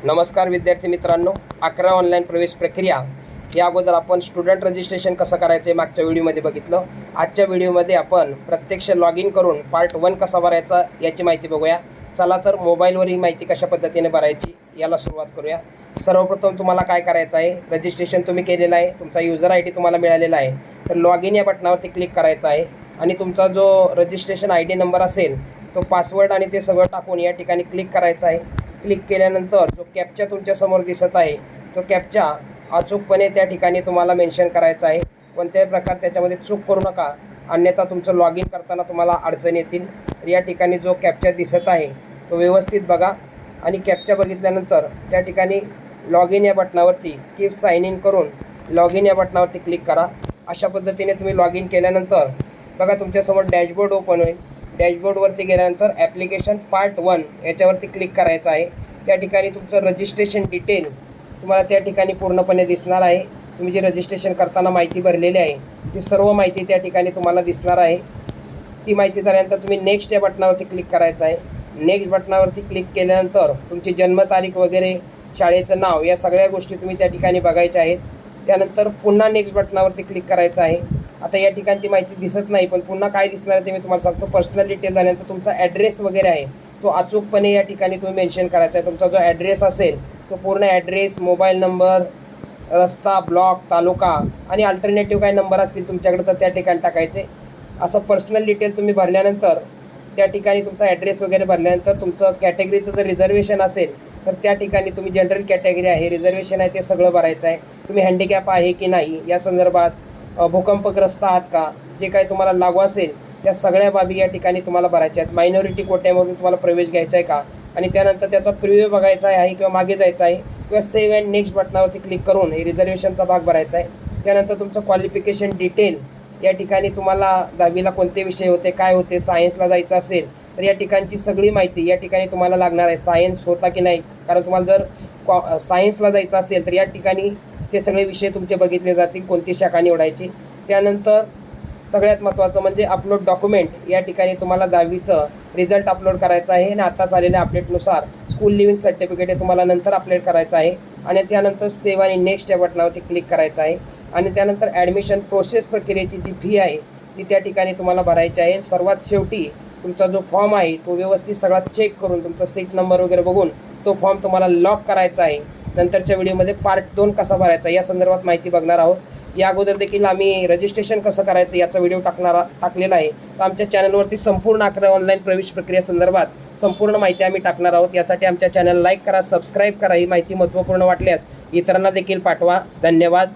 नमस्कार विद्यार्थी मित्रांनो, 11 ऑनलाईन प्रवेश प्रक्रिया या अगोदर आपण स्टुडंट रजिस्ट्रेशन कसं करायचं मागच्या व्हिडिओमध्ये बघितलं. आजच्या व्हिडिओमध्ये आपण प्रत्यक्ष लॉग इन करून पार्ट 1 कसा भरायचा याची माहिती बघूया. चला तर मोबाईलवर ही माहिती कशा पद्धतीने भरायची याला सुरुवात करूया. सर्वप्रथम तुम्हाला काय करायचं आहे, रजिस्ट्रेशन तुम्ही केलेलं आहे, तुमचा यूजर आय डी तुम्हाला मिळालेला आहे, तर लॉग इन या बटनावरती क्लिक करायचं आहे आणि तुमचा जो रजिस्ट्रेशन आय डी नंबर असेल तो पासवर्ड आणि ते सगळं टाकून या ठिकाणी क्लिक करायचं आहे. क्लिक केल्यानंतर जो कॅप्चा तुमच्यासमोर दिसत आहे तो कॅप्चा अचूकपणे त्या ठिकाणी तुम्हाला मेन्शन करायचा आहे. कोणत्याही प्रकार त्याच्यामध्ये चूक करू नका, अन्यथा तुमचं लॉग इन करताना तुम्हाला अडचण येतील. तर या ठिकाणी जो कॅप्चा दिसत आहे तो व्यवस्थित बघा आणि कॅप्चा बघितल्यानंतर त्या ठिकाणी लॉग इन या बटनावरती कीप साइन इन करून लॉग इन या बटनावरती क्लिक करा. अशा पद्धतीने तुम्ही लॉग इन केल्यानंतर बघा तुमच्यासमोर डॅशबोर्ड ओपन होईल. डॅशबोर्डवरती गेल्यानंतर ॲप्लिकेशन पार्ट 1 याच्यावरती क्लिक करायचं आहे. त्या ठिकाणी तुमचं रजिस्ट्रेशन डिटेल तुम्हाला त्या ठिकाणी पूर्णपणे दिसणार आहे. तुम्ही जे रजिस्ट्रेशन करताना माहिती भरलेली आहे ती सर्व माहिती त्या ठिकाणी तुम्हाला दिसणार आहे. ती माहिती झाल्यानंतर तुम्ही नेक्स्ट या बटनावरती क्लिक करायचं आहे. नेक्स्ट बटनावरती क्लिक केल्यानंतर तुमची जन्मतारीख वगैरे, शाळेचं नाव या सगळ्या गोष्टी तुम्ही त्या ठिकाणी बघायच्या आहेत. त्यानंतर पुन्हा नेक्स्ट बटनावरती क्लिक करायचं आहे. आता या ठिकाणी ती माहिती दिसत नाही, पण पुन्हा काय दिसणार आहे ते मी तुम्हाला सांगतो. पर्सनल डिटेल झाल्यानंतर तुमचा ॲड्रेस वगैरे आहे तो अचूकपणे या ठिकाणी तुम्ही मेन्शन करायचा आहे. तुमचा जो ॲड्रेस असेल तो पूर्ण ॲड्रेस, मोबाईल नंबर, रस्ता, ब्लॉक, तालुका आणि अल्टरनेटिव्ह काही नंबर असतील तुमच्याकडे तर त्या ठिकाणी टाकायचे. असं पर्सनल डिटेल तुम्ही भरल्यानंतर त्या ठिकाणी तुमचा ॲड्रेस वगैरे भरल्यानंतर तुमचं कॅटेगरीचं जर रिझर्वेशन असेल तर त्या ठिकाणी तुम्ही जनरल कॅटेगरी आहे, रिझर्वेशन आहे ते सगळं भरायचं आहे. तुम्ही हँडिकॅप आहे की नाही या संदर्भात, भूकंपग्रस्त आहात का, जे काही तुम्हाला लागू असेल त्या सगळ्या बाबी या ठिकाणी तुम्हाला भरायच्या आहेत. मायनॉरिटी कोट्यामधून तुम्हाला प्रवेश घ्यायचा आहे का, आणि त्यानंतर त्याचा प्रिव्ह्यू बघायचा आहे किंवा मागे जायचं आहे किंवा सेव्ह अँड नेक्स्ट बटनावरती क्लिक करून हे रिझर्वेशनचा भाग भरायचा आहे. त्यानंतर तुमचं क्वालिफिकेशन डिटेल या ठिकाणी तुम्हाला 10वीला कोणते विषय होते, काय होते, सायन्सला जायचं असेल तर या ठिकाणची सगळी माहिती या ठिकाणी तुम्हाला लागणार आहे. सायन्स होता की नाही, कारण तुम्हाला जर सायन्सला जायचं असेल तर या ठिकाणी ते सगळे विषय तुमचे बघितले जातील, कोणती शाखा निवडायची. त्यानंतर सगळ्यात महत्त्वाचं म्हणजे अपलोड डॉक्युमेंट. या ठिकाणी तुम्हाला 10वीचं रिझल्ट अपलोड करायचं आहे आणि आता झालेल्या अपडेटनुसार स्कूल लिव्हिंग सर्टिफिकेट हे तुम्हाला नंतर अपलोड करायचं आहे. आणि त्यानंतर सेव्ह आणि नेक्स्ट या बटनावरती क्लिक करायचं आहे. आणि त्यानंतर ॲडमिशन प्रोसेस प्रक्रियेची जी फी आहे ती त्या ठिकाणी तुम्हाला भरायची आहे. सर्वात शेवटी तुमचा जो फॉर्म आहे तो व्यवस्थित सगळा चेक करून तुमचा सीट नंबर वगैरे बघून तो फॉर्म तुम्हाला लॉक करायचा आहे. नंतरच्या व्हिडिओमध्ये पार्ट 2 कसा भरायचा या संदर्भात माहिती बघणार आहोत. या अगोदर देखील आम्ही रजिस्ट्रेशन कसं करायचं याचा व्हिडिओ टाकलेला आहे. तर आमच्या चॅनलवरती संपूर्ण 11 ऑनलाईन प्रवेश प्रक्रिया संदर्भात संपूर्ण माहिती आम्ही टाकणार आहोत. यासाठी आमच्या चॅनल लाईक करा, सबस्क्राईब करा. ही माहिती महत्त्वपूर्ण वाटल्यास इतरांना देखील पाठवा. धन्यवाद.